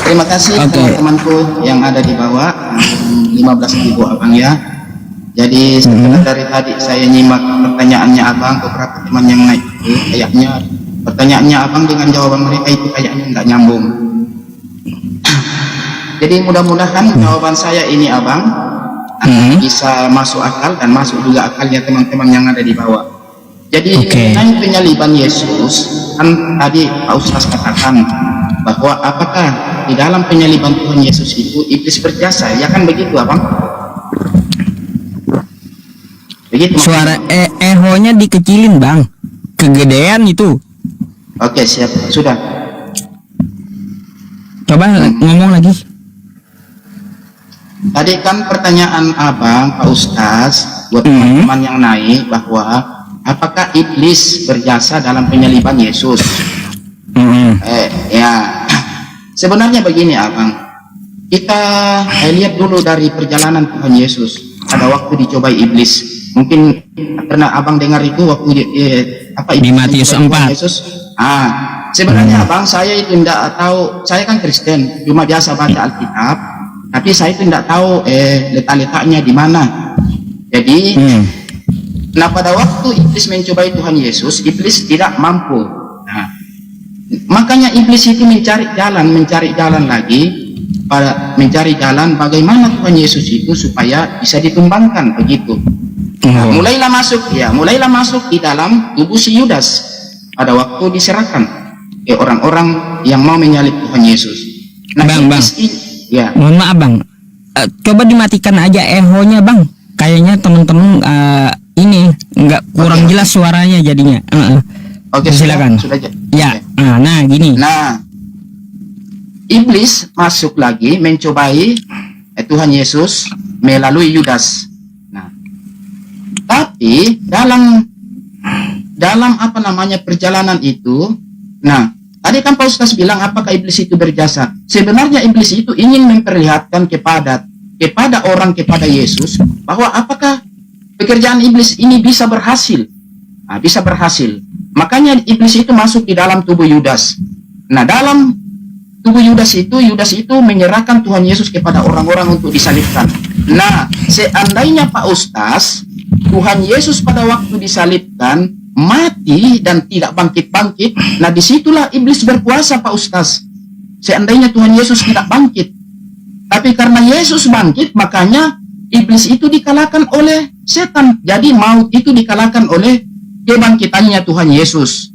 Terima kasih teman-temanku yang ada di bawah, 15.000 abang ya. Jadi setelah dari tadi saya nyimak pertanyaannya abang, beberapa teman yang naik itu kayaknya pertanyaannya abang dengan jawaban mereka itu kayaknya nggak nyambung. Jadi mudah-mudahan jawaban saya ini abang bisa masuk akal dan masuk juga akalnya teman-teman yang ada di bawah. Jadi mengenai penyaliban Yesus, kan tadi Pak Ustaz katakan bahwa apakah di dalam penyaliban Tuhan Yesus itu iblis berjasa, ya kan begitu abang? Begitu. Suara ehonya dikecilin bang, kegedean itu. Oke, siap, sudah. Coba ngomong lagi. Tadi kan pertanyaan abang Pak Ustaz buat teman-teman yang naik bahwa apakah iblis berjasa dalam penyaliban Yesus? Ya, sebenarnya begini abang, kita lihat dulu dari perjalanan Tuhan Yesus pada waktu dicobai iblis. Mungkin pernah abang dengar itu waktu di Matius 4. Yesus. Sebenarnya abang, saya itu tidak tahu, saya kan Kristen, cuma biasa baca Alkitab, tapi saya itu tidak tahu letak-letaknya di mana. Jadi nah pada waktu iblis mencobai Tuhan Yesus, iblis tidak mampu. Nah, makanya iblis itu mencari jalan lagi, mencari jalan bagaimana Tuhan Yesus itu supaya bisa ditumbangkan begitu. Nah, mulailah masuk di dalam tubuh si Yudas pada waktu diserahkan ke orang-orang yang mau menyalib Tuhan Yesus. Nah, bang, ya. Mohon maaf bang, coba dimatikan aja ehonya bang. Kayaknya teman-teman ini nggak kurang jelas suaranya jadinya. Oke, silakan. Sudah. Ya, nah gini. Nah, iblis masuk lagi mencobai Tuhan Yesus melalui Yudas. Nah, tapi dalam perjalanan itu, nah tadi kan Pak Ustaz bilang apakah iblis itu berjasa? Sebenarnya iblis itu ingin memperlihatkan kepada Yesus bahwa apakah pekerjaan iblis ini bisa berhasil. Nah, bisa berhasil. Makanya iblis itu masuk di dalam tubuh Yudas. Nah, dalam tubuh Yudas itu menyerahkan Tuhan Yesus kepada orang-orang untuk disalibkan. Nah, seandainya Pak Ustaz, Tuhan Yesus pada waktu disalibkan mati dan tidak bangkit-bangkit, nah disitulah iblis berkuasa Pak Ustaz. Seandainya Tuhan Yesus tidak bangkit, tapi karena Yesus bangkit, makanya iblis itu dikalahkan oleh setan. Jadi maut itu dikalahkan oleh kebangkitannya Tuhan Yesus.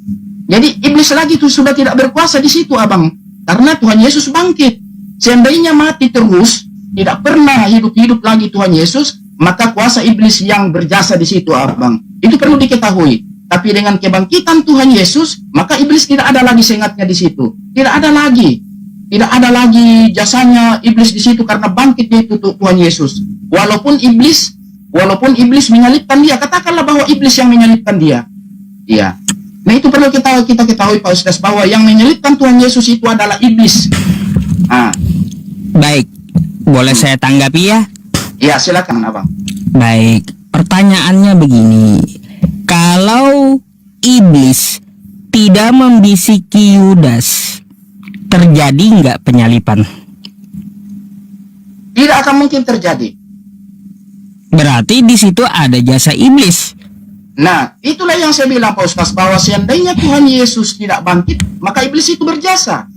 Jadi iblis lagi itu sudah tidak berkuasa di situ abang, karena Tuhan Yesus bangkit. Seandainya mati terus, tidak pernah hidup lagi Tuhan Yesus, maka kuasa iblis yang berjasa di situ abang. Itu perlu diketahui. Tapi dengan kebangkitan Tuhan Yesus, maka iblis tidak ada lagi sengatnya di situ. Tidak ada lagi jasanya iblis di situ karena bangkit itu Tuhan Yesus. Walaupun iblis menyalibkan dia, katakanlah bahwa iblis yang menyalibkan dia. Iya. Nah, itu perlu kita ketahui Pak Ustaz bahwa yang menyalibkan Tuhan Yesus itu adalah iblis. Baik. Boleh saya tanggapi ya? Ya, silakan abang. Baik, pertanyaannya begini. Kalau iblis tidak membisiki Yudas, terjadi nggak penyaliban? Tidak akan mungkin terjadi. Berarti di situ ada jasa iblis. Nah, itulah yang saya bilang Pak Ustaz, bahwa seandainya Tuhan Yesus tidak bangkit, maka iblis itu berjasa.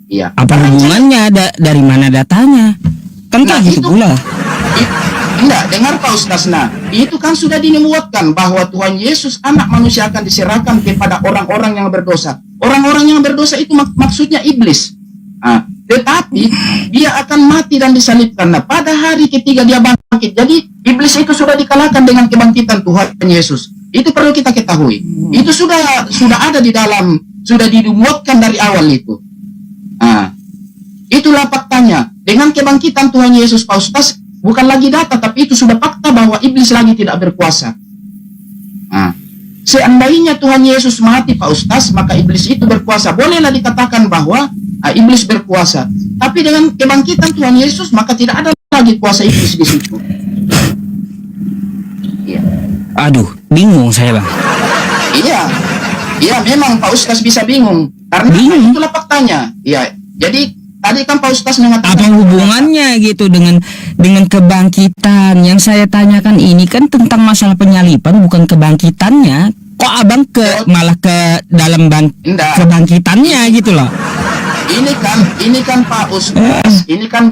Iya. Apa hubungannya? Dari mana datanya? Kan itu pula. Enggak, dengar Pak Ustaz. Nah, itu kan sudah dinubuatkan bahwa Tuhan Yesus anak manusia akan diserahkan kepada orang-orang yang berdosa. Orang-orang yang berdosa itu maksudnya iblis. Tetapi dia akan mati dan disalibkan. Nah, pada hari ketiga dia bangkit. Jadi iblis itu sudah dikalahkan dengan kebangkitan Tuhan Yesus. Itu perlu kita ketahui. Itu sudah ada di dalam, sudah dinubuatkan dari awal itu. Itulah faktanya. Dengan kebangkitan Tuhan Yesus Pak Ustaz, bukan lagi data, tapi itu sudah fakta bahwa iblis lagi tidak berkuasa. Seandainya Tuhan Yesus mati Pak Ustaz, maka iblis itu berkuasa. Bolehlah dikatakan bahwa iblis berkuasa. Tapi dengan kebangkitan Tuhan Yesus, maka tidak ada lagi kuasa iblis di situ. Iya. Aduh, bingung saya bang. Iya, memang Pak Ustaz bisa bingung. Karena itulah faktanya. Iya. Jadi Tadi kan Pak Ustaz mengatakan Apa hubungannya gitu dengan kebangkitan? Yang saya tanyakan ini kan tentang masalah penyalipan, bukan kebangkitannya. Kok abang malah ke dalam Enggak. kebangkitannya gitu loh? Ini kan Pak Ustaz, ini kan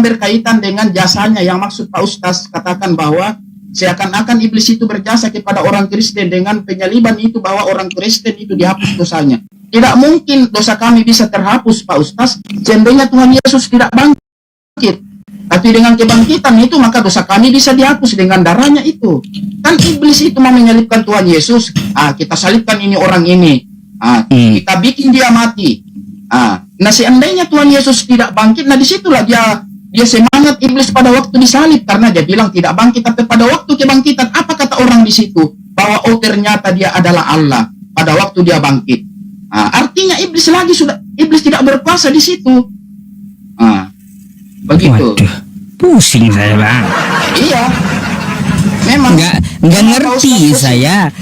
berkaitan dengan jasanya. Yang maksud Pak Ustaz katakan bahwa seakan-akan iblis itu berjasa kepada orang Kristen dengan penyaliban itu, bahwa orang Kristen itu dihapus dosanya. Tidak mungkin dosa kami bisa terhapus Pak Ustaz, seandainya Tuhan Yesus tidak bangkit. Tapi dengan kebangkitan itu maka dosa kami bisa dihapus dengan darahnya itu. Kan iblis itu mau menyalibkan Tuhan Yesus. Kita salibkan ini orang ini. Kita bikin dia mati. Nah seandainya Tuhan Yesus tidak bangkit, nah disitulah dia semangat iblis pada waktu disalib, karena dia bilang tidak bangkit. Tapi pada waktu kebangkitan, apa kata orang di situ? Bahwa ternyata dia adalah Allah pada waktu dia bangkit. Artinya iblis tidak berkuasa di situ. Begitu. Waduh, pusing saya bang. Iya. Memang nggak ngerti saya.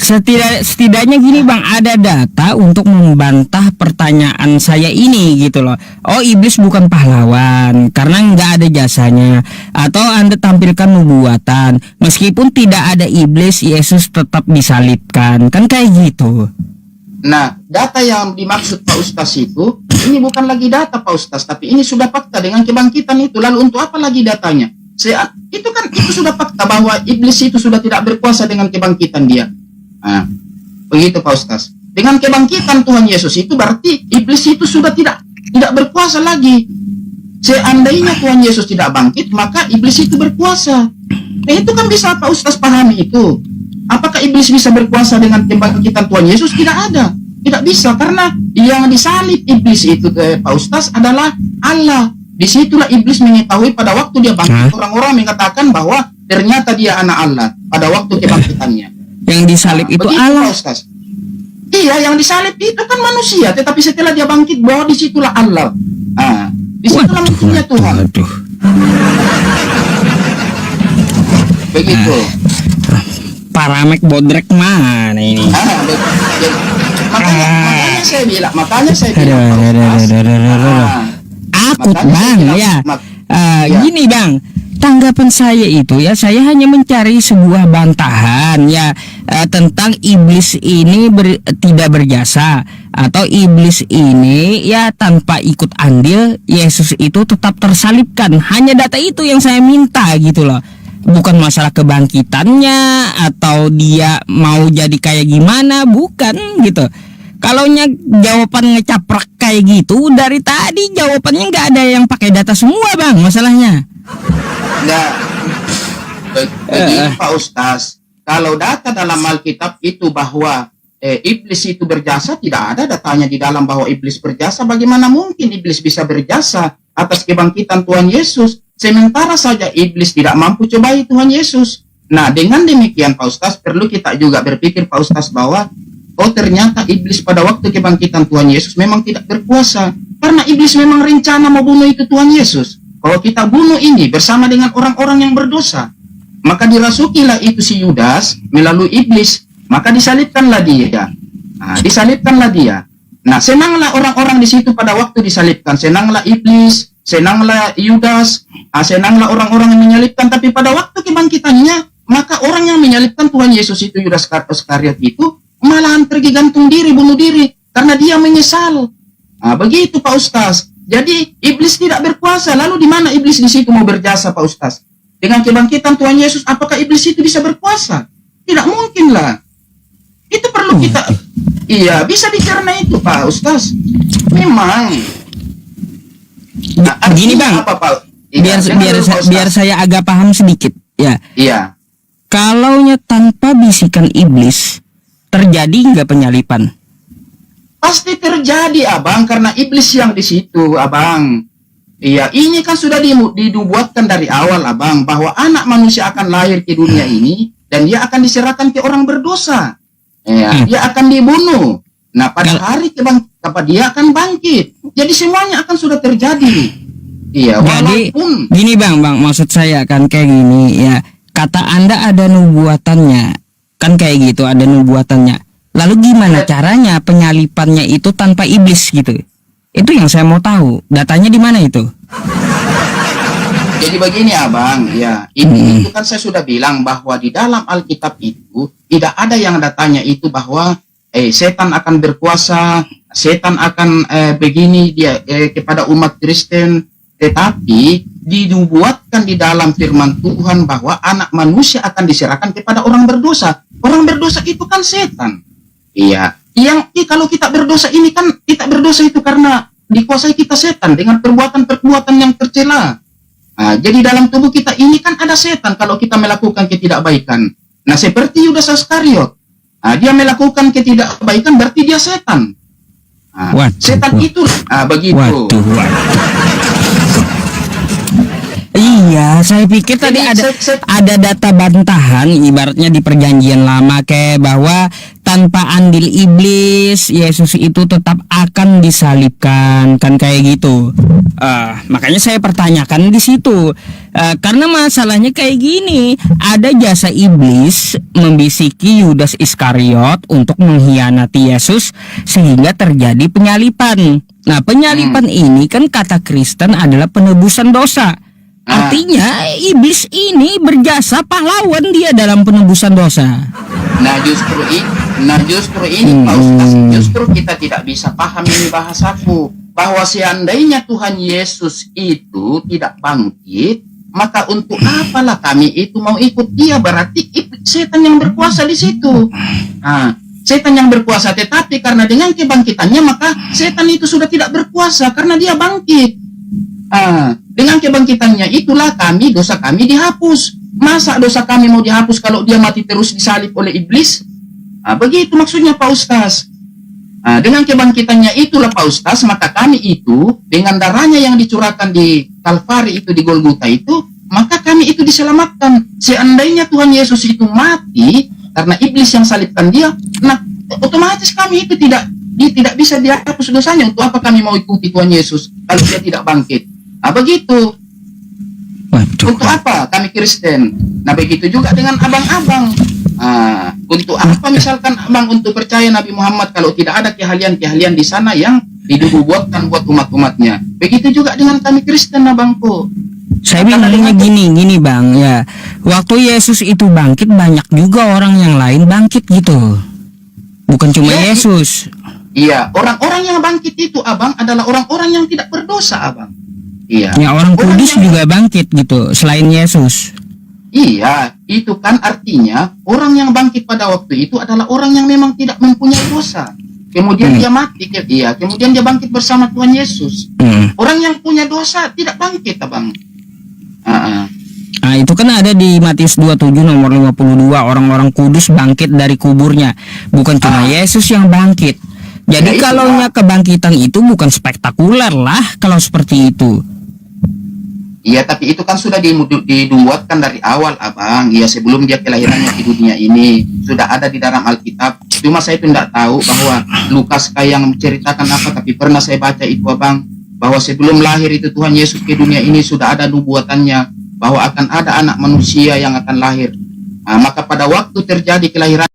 Setidaknya gini bang, ada data untuk membantah pertanyaan saya ini gitu loh. Oh, iblis bukan pahlawan karena nggak ada jasanya, atau Anda tampilkan nubuatan meskipun tidak ada iblis, Yesus tetap disalibkan, kan kayak gitu. Nah, data yang dimaksud Pak Ustaz itu, ini bukan lagi data Pak Ustaz, tapi ini sudah fakta dengan kebangkitan itu. Lalu untuk apa lagi datanya? Itu sudah fakta bahwa iblis itu sudah tidak berkuasa dengan kebangkitan dia. Begitu Pak Ustaz. Dengan kebangkitan Tuhan Yesus itu berarti iblis itu sudah tidak berkuasa lagi. Seandainya Tuhan Yesus tidak bangkit, maka iblis itu berkuasa. Itu kan bisa Pak Ustaz pahami itu. Apakah iblis bisa berkuasa dengan kebangkitan Tuhan Yesus? Tidak ada. Tidak bisa, karena yang disalib iblis itu Pak Ustaz adalah Allah. Disitulah iblis mengetahui pada waktu dia bangkit, orang-orang mengatakan bahwa ternyata dia anak Allah pada waktu kebangkitannya. Yang disalib itu begitu, Allah. Pak Ustaz. Iya, yang disalib itu kan manusia, tetapi setelah dia bangkit, bahwa disitulah Allah. Disitulah munculnya Tuhan. Begitu. Paramek bodrek mana ini? Makanya saya bilang. Akut bang ya. Gini bang, tanggapan saya itu ya, saya hanya mencari sebuah bantahan ya tentang iblis ini tidak berjasa, atau iblis ini ya tanpa ikut andil Yesus itu tetap tersalibkan. Hanya data itu yang saya minta gitu loh. Bukan masalah kebangkitannya atau dia mau jadi kayak gimana, bukan gitu. Kalau jawaban ngecaprak kayak gitu, dari tadi jawabannya nggak ada yang pakai data semua bang, masalahnya. Nah, begini Pak Ustaz, kalau data dalam Alkitab itu bahwa iblis itu berjasa, tidak ada datanya di dalam bahwa iblis berjasa. Bagaimana mungkin iblis bisa berjasa atas kebangkitan Tuhan Yesus, sementara saja iblis tidak mampu cobai Tuhan Yesus? Nah, dengan demikian Pak Ustaz, perlu kita juga berpikir Pak Ustaz bahwa ternyata iblis pada waktu kebangkitan Tuhan Yesus memang tidak berkuasa, karena iblis memang rencana mau bunuh itu Tuhan Yesus. Kalau kita bunuh ini bersama dengan orang-orang yang berdosa, maka dirasukilah itu si Yudas melalui iblis, maka disalibkanlah dia. Disalibkanlah dia. Nah, senanglah orang-orang di situ pada waktu disalibkan, senanglah iblis, senanglah Yudas, senanglah orang-orang yang menyalibkan. Tapi pada waktu kebangkitannya, maka orang yang menyalibkan Tuhan Yesus itu, Yudas Iskariot itu, malahan pergi gantung diri, bunuh diri, karena dia menyesal. Begitu Pak Ustaz. Jadi iblis tidak berkuasa. Lalu di mana iblis di situ mau berjasa Pak Ustaz? Dengan kebangkitan Tuhan Yesus, apakah iblis itu bisa berkuasa? Tidak mungkin lah. Itu perlu kita. Iya, bisa dicerna itu Pak Ustaz. Memang. Gini bang, apa, Pak? Biar saya agak paham sedikit. Ya. Iya. Kalaunya tanpa bisikan iblis, terjadi nggak penyalipan? Pasti terjadi abang, karena iblis yang di situ abang. Iya, ini kan sudah dibuatkan dari awal abang, bahwa anak manusia akan lahir ke dunia ini dan dia akan diserahkan ke orang berdosa. Dia akan dibunuh. Nah, pada hari kebangkitan dia akan bangkit. Jadi semuanya akan sudah terjadi. Iya, jadi walaupun gini bang, maksud saya kan kayak gini ya. Kata Anda ada nubuatannya, kan kayak gitu, ada nubuatannya. Lalu gimana caranya penyalipannya itu tanpa iblis gitu? Itu yang saya mau tahu. Datanya di mana itu? Jadi begini abang, ya itu kan saya sudah bilang bahwa di dalam Alkitab itu tidak ada yang datanya itu bahwa setan akan berkuasa, setan akan begini dia kepada umat Kristen, tetapi dibuatkan di dalam firman Tuhan bahwa anak manusia akan diserahkan kepada orang berdosa. Orang berdosa itu kan setan. Iya, kalau kita berdosa ini kan kita berdosa itu karena dikuasai kita setan dengan perbuatan-perbuatan yang tercela. Nah, jadi dalam tubuh kita ini kan ada setan kalau kita melakukan ketidakbaikan. Nah, seperti Yudas Iskariot, dia melakukan ketidakbaikan berarti dia setan. Setan itu begitu. Waduh. Iya, saya pikir tadi ada data bantahan ibaratnya di perjanjian lama kayak bahwa tanpa andil iblis Yesus itu tetap akan disalibkan kan kayak gitu. Makanya saya pertanyakan di situ. Karena masalahnya kayak gini, ada jasa iblis membisiki Yudas Iskariot untuk mengkhianati Yesus sehingga terjadi penyalipan. Nah, penyalipan ini kan kata Kristen adalah penebusan dosa. Artinya iblis ini berjasa pahlawan dia dalam penebusan dosa. Nah justru ini Pak Ustaz, justru kita tidak bisa paham ini bahasaku bahwa seandainya Tuhan Yesus itu tidak bangkit, maka untuk apalah kami itu mau ikut dia? Berarti setan yang berkuasa di situ. Setan yang berkuasa, tetapi karena dengan kebangkitannya maka setan itu sudah tidak berkuasa karena dia bangkit. Dengan kebangkitannya itulah dosa kami dihapus. Masa dosa kami mau dihapus kalau dia mati terus disalib oleh iblis? Begitu maksudnya Pak Ustaz. Dengan kebangkitannya itulah Pak Ustaz, maka kami itu dengan darahnya yang dicurahkan di Kalvari itu, di Golgota itu, maka kami itu diselamatkan. Seandainya Tuhan Yesus itu mati karena iblis yang salibkan dia, nah otomatis kami itu tidak bisa dihapus dosanya. Untuk apa kami mau ikuti Tuhan Yesus kalau dia tidak bangkit? Begitu. Untuk apa kami Kristen? Nah begitu juga dengan abang-abang. Untuk apa misalkan abang untuk percaya Nabi Muhammad kalau tidak ada keahlian-keahlian di sana yang dibuatkan buat umat-umatnya? Begitu juga dengan kami Kristen abangku. Saya bingungnya gini bang ya. Waktu Yesus itu bangkit, banyak juga orang yang lain bangkit gitu. Bukan cuma Yesus. Iya, orang-orang yang bangkit itu abang adalah orang-orang yang tidak berdosa abang. Iya. Ya orang kudus juga bangkit gitu selain Yesus. Iya, itu kan artinya orang yang bangkit pada waktu itu adalah orang yang memang tidak mempunyai dosa. Kemudian dia mati, kemudian dia bangkit bersama Tuhan Yesus. Orang yang punya dosa tidak bangkit, abang. Itu kan ada di Matius 27 nomor 52, orang-orang kudus bangkit dari kuburnya. Bukan cuma Yesus yang bangkit. Jadi kalau kebangkitan itu bukan spektakuler lah kalau seperti itu. Iya, tapi itu kan sudah dibuatkan dari awal, abang. Iya, sebelum dia kelahirannya di dunia ini sudah ada di dalam Alkitab. Cuma saya itu tidak tahu bahwa Lukas kayak yang menceritakan apa, tapi pernah saya baca itu, abang, bahwa sebelum lahir itu Tuhan Yesus ke dunia ini sudah ada nubuatannya bahwa akan ada anak manusia yang akan lahir. Maka pada waktu terjadi kelahiran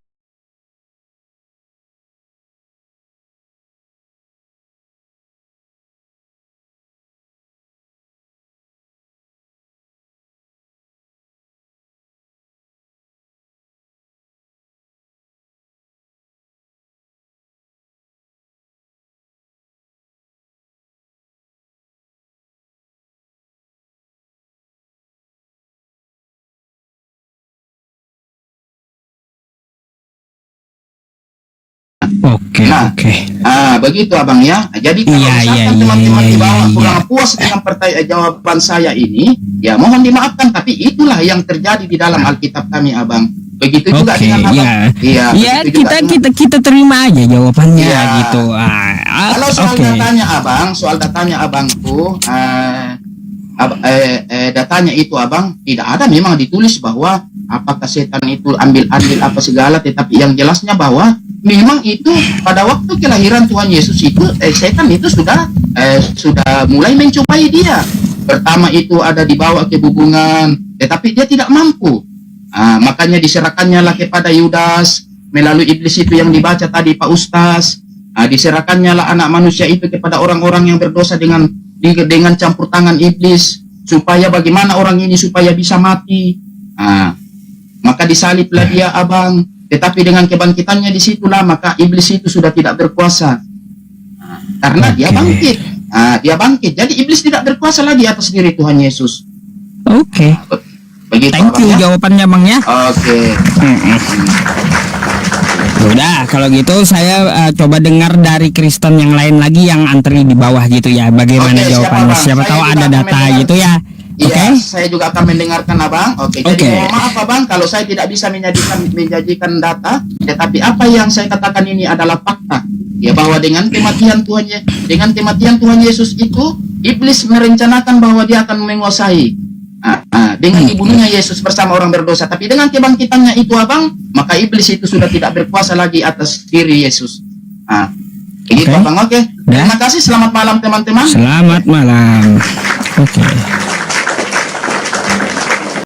Oke. Begitu abang ya. Jadi kalau misalkan teman-teman di bawah kurang puas dengan jawaban saya ini, ya mohon dimaafkan, tapi itulah yang terjadi di dalam Alkitab kami, abang. Begitu juga dengan abang. Kita terima aja jawabannya gitu. Kalau soal datanya abangku, datanya itu abang tidak ada memang ditulis bahwa apakah setan itu ambil apa segala, tetapi yang jelasnya bahwa memang itu pada waktu kelahiran Tuhan Yesus itu setan itu sudah mulai mencobai dia. Pertama itu ada dibawa ke bubungan, tetapi dia tidak mampu. Makanya diserahkannya lah kepada Yudas melalui iblis itu yang dibaca tadi Pak Ustaz. Diserahkannya lah anak manusia itu kepada orang-orang yang berdosa dengan campur tangan iblis, supaya bagaimana orang ini supaya bisa mati. Maka disaliblah dia, abang. Tetapi dengan kebangkitannya disitulah maka iblis itu sudah tidak berkuasa, karena dia bangkit. Dia bangkit. Jadi iblis tidak berkuasa lagi atas diri Tuhan Yesus. Oke. Begitu, Thank you abang, ya? jawabannya bang ya. Oke. Udah kalau gitu saya coba dengar dari Kristen yang lain lagi yang antri di bawah gitu ya. Bagaimana Oke, jawabannya? Siapa Saya tahu juga ada akan data mendengar. gitu ya. Iya, Oke. saya juga akan mendengarkan abang. Oke, jadi Oke. mohon maaf abang kalau saya tidak bisa menyajikan data, tetapi apa yang saya katakan ini adalah fakta. Ya, bahwa dengan kematian Tuhan Yesus itu iblis merencanakan bahwa dia akan menguasai dengan dibunuhnya Yesus bersama orang berdosa. Tapi dengan kebangkitannya itu abang, maka iblis itu sudah tidak berkuasa lagi atas diri Yesus. Begitu Oke. abang. Oke. Terima kasih. Selamat malam teman-teman. Selamat malam. Oke.